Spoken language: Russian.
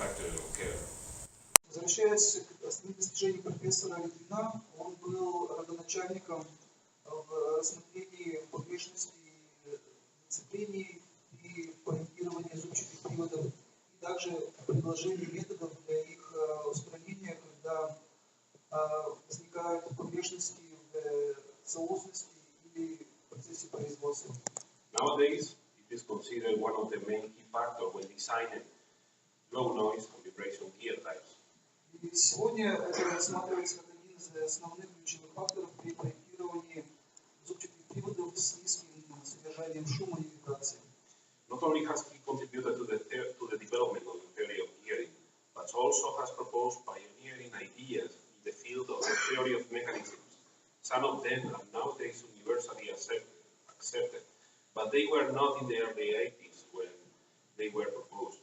factors of care. Возвращаясь к основным достижениям профессора Литвина, он был родоначальником в рассмотрении погрешности зацеплений и проектирования зубчатых приводов, и также предложение методов для их устранения, когда возникают погрешности в целостности или в процессе производства. Nowadays, it is considered one of the main key factors when designing low noise and vibration gear types. И сегодня это рассматривается как один из основных ключевых факторов при проектировании зубчатых приводов с низким содержанием шума и вибрации. Not only has he contributed to the development of the theory of gearing, but also has proposed pioneering ideas in the field of the theory of mechanisms. Some of them are nowadays universally accepted, but they were not in the early 80s when they were proposed.